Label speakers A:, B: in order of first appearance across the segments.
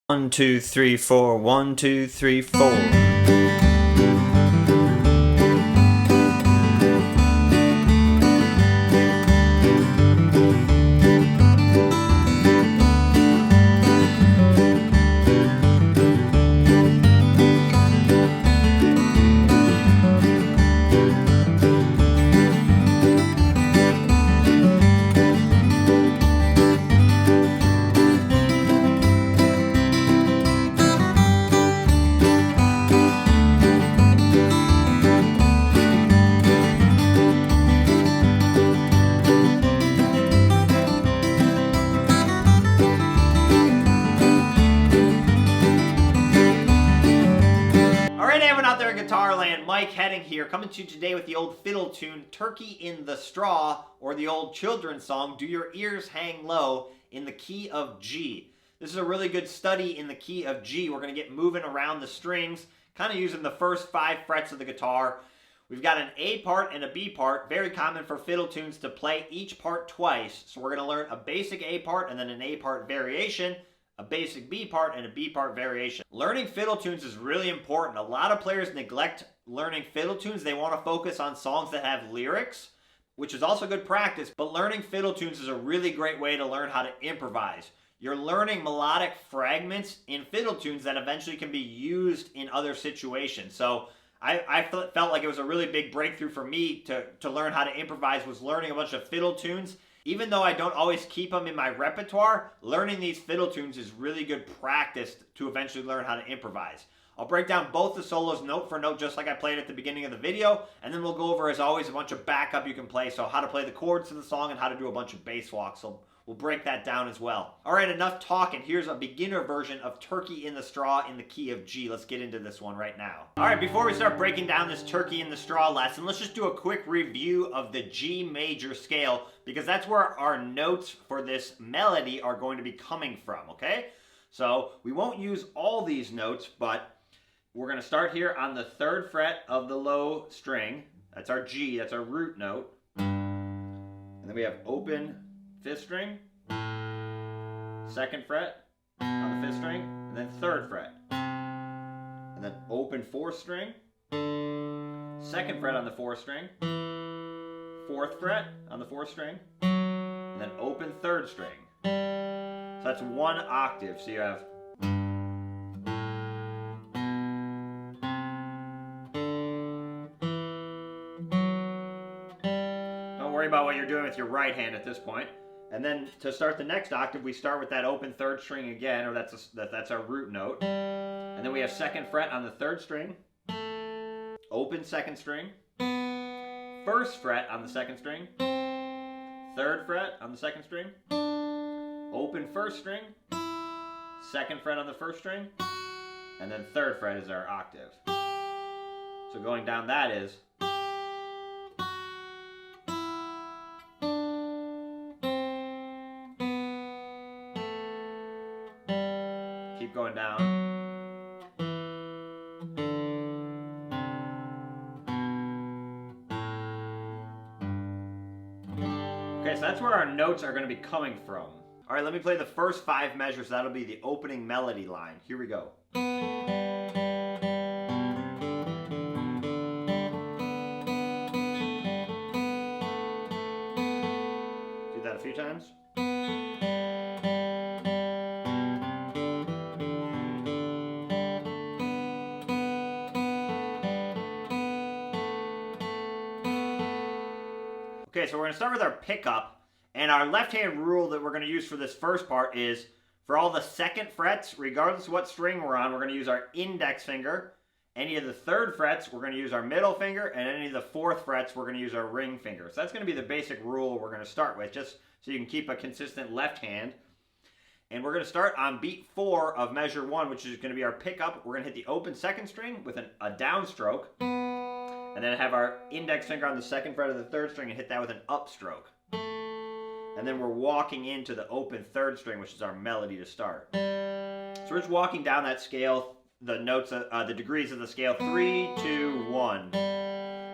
A: 1, 2, 3, 4. 1, 2, 3, 4. Out there in Guitar Land, Mike Heading here, coming to you today with the old fiddle tune, Turkey in the Straw, or the old children's song, Do Your Ears Hang Low, in the key of G. This is a really good study in the key of G. We're going to get moving around the strings, kind of using the first 5 frets of the guitar. We've got an A part and a B part, very common for fiddle tunes to play each part twice. So we're going to learn a basic A part and then an A part variation, a basic B part, and a B part variation. Learning fiddle tunes is really important. A lot of players neglect learning fiddle tunes. They want to focus on songs that have lyrics, which is also good practice, but learning fiddle tunes is a really great way to learn how to improvise. You're learning melodic fragments in fiddle tunes that eventually can be used in other situations. So I felt like it was a really big breakthrough for me to learn how to improvise, was learning a bunch of fiddle tunes. Even though I don't always keep them in my repertoire, learning these fiddle tunes is really good practice to eventually learn how to improvise. I'll break down both the solos note for note just like I played at the beginning of the video, and then we'll go over, as always, a bunch of backup you can play, so how to play the chords to the song and how to do a bunch of bass walks. So we'll break that down as well. All right, enough talking. Here's a beginner version of Turkey in the Straw in the key of G. Let's get into this one right now. All right, before we start breaking down this Turkey in the Straw lesson, let's just do a quick review of the G major scale, because that's where our notes for this melody are going to be coming from, okay? So we won't use all these notes, but we're going to start here on the 3rd fret of the low string. That's our G, that's our root note. And then we have open 5th string, 2nd fret on the 5th string, and then 3rd fret. And then open 4th string, 2nd fret on the 4th string, 4th fret on the 4th string, and then open 3rd string. So that's 1 octave. So you have about what you're doing with your right hand at this point. And then to start the next octave, we start with that open 3rd string again, or that's our root note. And then we have 2nd fret on the 3rd string, open 2nd string, 1st fret on the 2nd string, 3rd fret on the 2nd string, open 1st string, 2nd fret on the 1st string, and then 3rd fret is our octave. So going down that is going down. Okay, so that's where our notes are going to be coming from. All right, let me play the first 5 measures. That'll be the opening melody line. Here we go. Do that a few times. Okay, so we're going to start with our pickup, and our left-hand rule that we're going to use for this first part is for all the 2nd frets, regardless of what string we're on, we're going to use our index finger. Any of the 3rd frets, we're going to use our middle finger, and any of the 4th frets, we're going to use our ring finger. So that's going to be the basic rule we're going to start with, just so you can keep a consistent left hand. And we're going to start on beat 4 of measure 1, which is going to be our pickup. We're going to hit the open 2nd string with a downstroke. And then have our index finger on the 2nd fret of the 3rd string and hit that with an upstroke. And then we're walking into the open 3rd string, which is our melody to start. So we're just walking down that scale, the notes, the degrees of the scale, 3, 2, 1.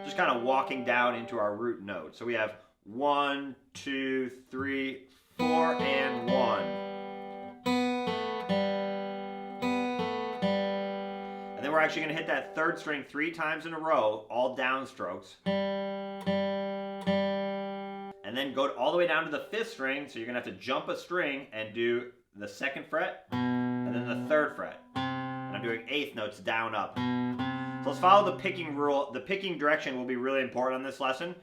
A: Just kind of walking down into our root note. So we have 1, 2, 3, 4, and 1. actually going to hit that third string 3 times in a row, all downstrokes. And then go all the way down to the 5th string, so you're going to have to jump a string and do the 2nd fret, and then the 3rd fret. And I'm doing 8th notes down, up. So let's follow the picking rule. The picking direction will be really important on this lesson.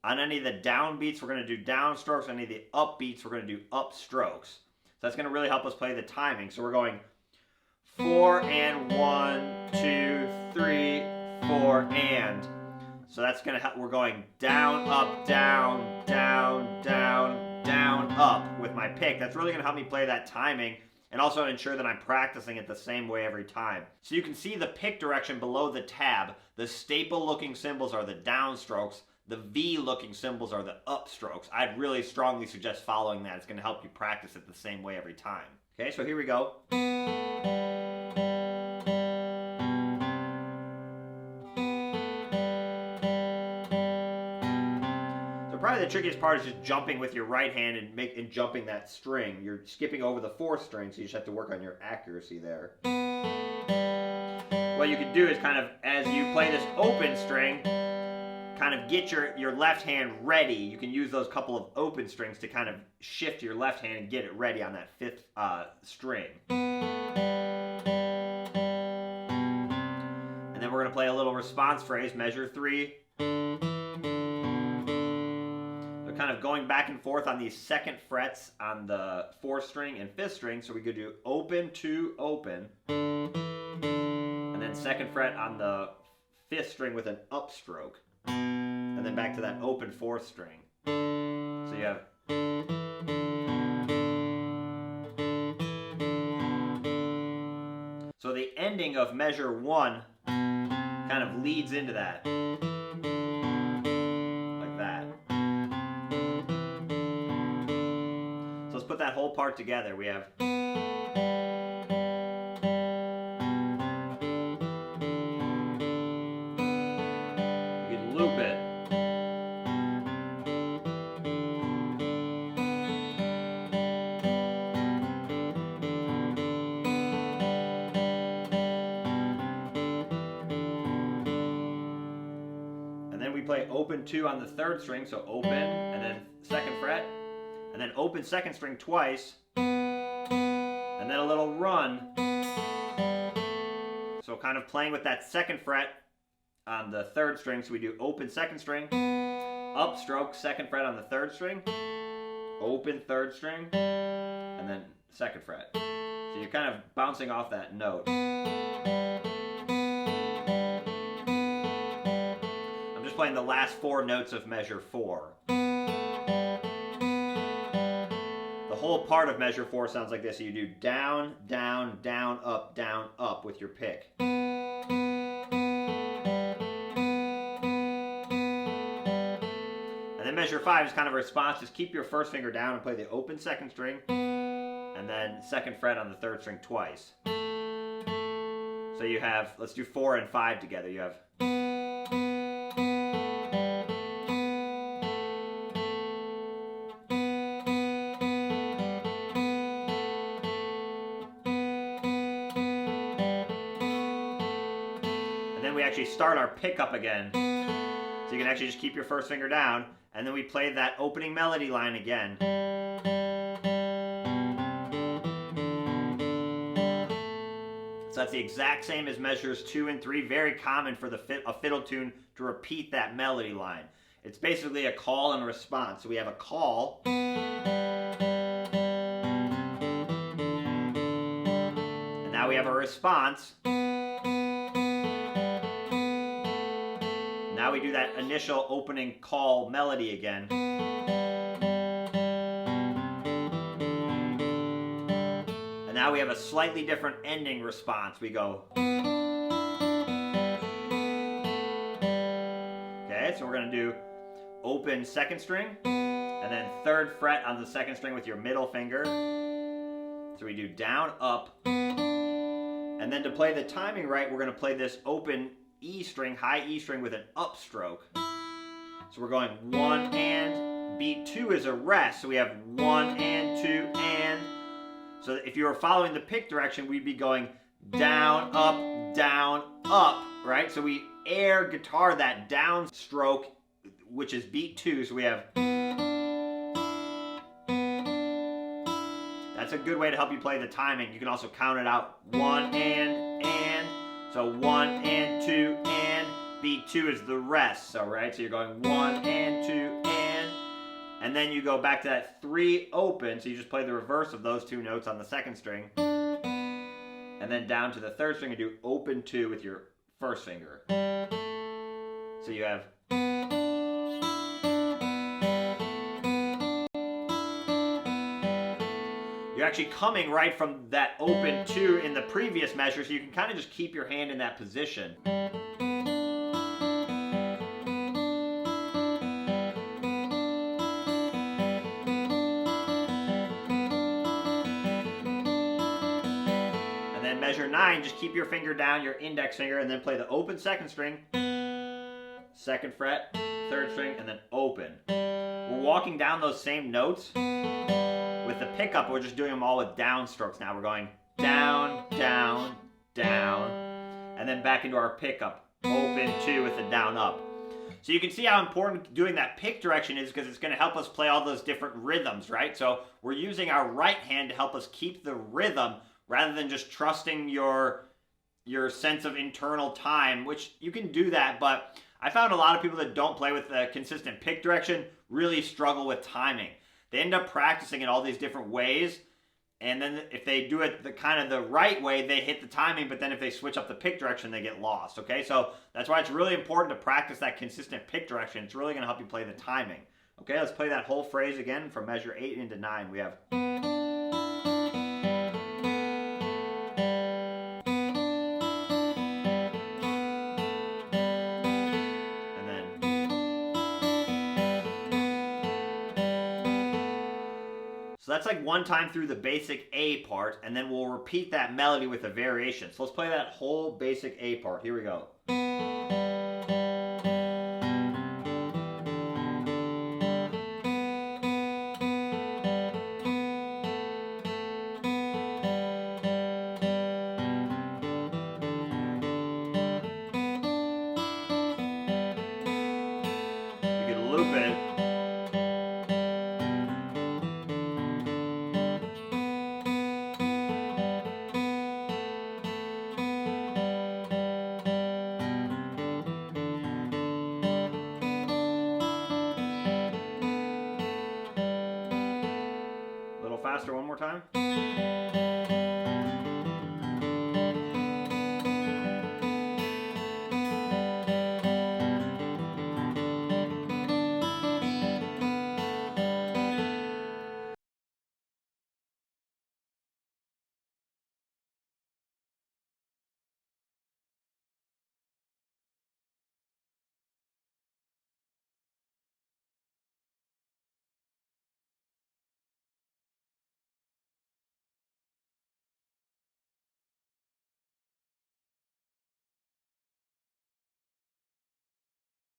A: On any of the down beats, we're going to do downstrokes. On any of the up beats, we're going to do upstrokes. So that's going to really help us play the timing. So we're going 4 and 1, 2, 3, 4 and. So that's going to help. We're going down, up, down, down, down, down, up with my pick. That's really going to help me play that timing and also ensure that I'm practicing it the same way every time. So you can see the pick direction below the tab. The staple looking symbols are the downstrokes. The V looking symbols are the upstrokes. I'd really strongly suggest following that. It's going to help you practice it the same way every time. Okay, so here we go. Probably the trickiest part is just jumping with your right hand and jumping that string. You're skipping over the 4th string, so you just have to work on your accuracy there. What you can do is kind of, as you play this open string, kind of get your left hand ready. You can use those couple of open strings to kind of shift your left hand and get it ready on that 5th string. And then we're going to play a little response phrase, measure 3. Kind of going back and forth on these 2nd frets on the 4th string and 5th string. So we could do open to open, and then 2nd fret on the 5th string with an upstroke, and then back to that open 4th string. So you have so the ending of measure 1 kind of leads into that. Put that whole part together. We have you can loop it. And then we play open 2 on the 3rd string, so open and then 2nd fret. And then open 2nd string twice, and then a little run. So kind of playing with that 2nd fret on the 3rd string. So we do open 2nd string, upstroke 2nd fret on the 3rd string, open 3rd string, and then 2nd fret. So you're kind of bouncing off that note. I'm just playing the last 4 notes of measure 4. The whole part of measure 4 sounds like this. So you do down, down, down, up with your pick. And then measure 5 is kind of a response. Just keep your 1st finger down and play the open 2nd string, and then 2nd fret on the 3rd string twice. So you have, let's do 4 and 5 together. You have actually start our pickup again. So you can actually just keep your 1st finger down, and then we play that opening melody line again. So that's the exact same as measures 2 and 3. Very common for a fiddle tune to repeat that melody line. It's basically a call and response. So we have a call. And now we have a response. Now we do that initial opening call melody again. And now we have a slightly different ending response. We go. Okay, so we're going to do open 2nd string, and then 3rd fret on the 2nd string with your middle finger. So we do down, up. And then to play the timing right, we're going to play this open E string, high E string with an upstroke. So we're going 1 and, beat 2 is a rest, so we have 1 and 2 and. So if you were following the pick direction, we'd be going down, up, right? So we air guitar that down stroke, which is beat 2. So we have. That's a good way to help you play the timing. You can also count it out. 1 and. So 1 and 2 and. Beat 2 is the rest. So right, so you're going 1 and 2 and then you go back to that 3 open. So you just play the reverse of those 2 notes on the 2nd string, and then down to the 3rd string and do open 2 with your 1st finger. So you have. You're actually coming right from that open 2 in the previous measure, so you can kind of just keep your hand in that position. And then measure 9, just keep your finger down, your index finger, and then play the open 2nd string, 2nd fret, 3rd string, and then open. We're walking down those same notes. With the pickup, we're just doing them all with down strokes now. We're going down, down, down, and then back into our pickup. Open 2 with the down up. So you can see how important doing that pick direction is, because it's going to help us play all those different rhythms, right? So we're using our right hand to help us keep the rhythm rather than just trusting your sense of internal time, which you can do that, but I found a lot of people that don't play with a consistent pick direction really struggle with timing. They end up practicing in all these different ways, and then if they do it the right way, they hit the timing, but then if they switch up the pick direction, they get lost, okay? So that's why it's really important to practice that consistent pick direction. It's really going to help you play the timing. Okay, let's play that whole phrase again from measure 8 into 9. We have. So that's like one time through the basic A part, and then we'll repeat that melody with a variation. So let's play that whole basic A part. Here we go. You can loop it. Faster one more time.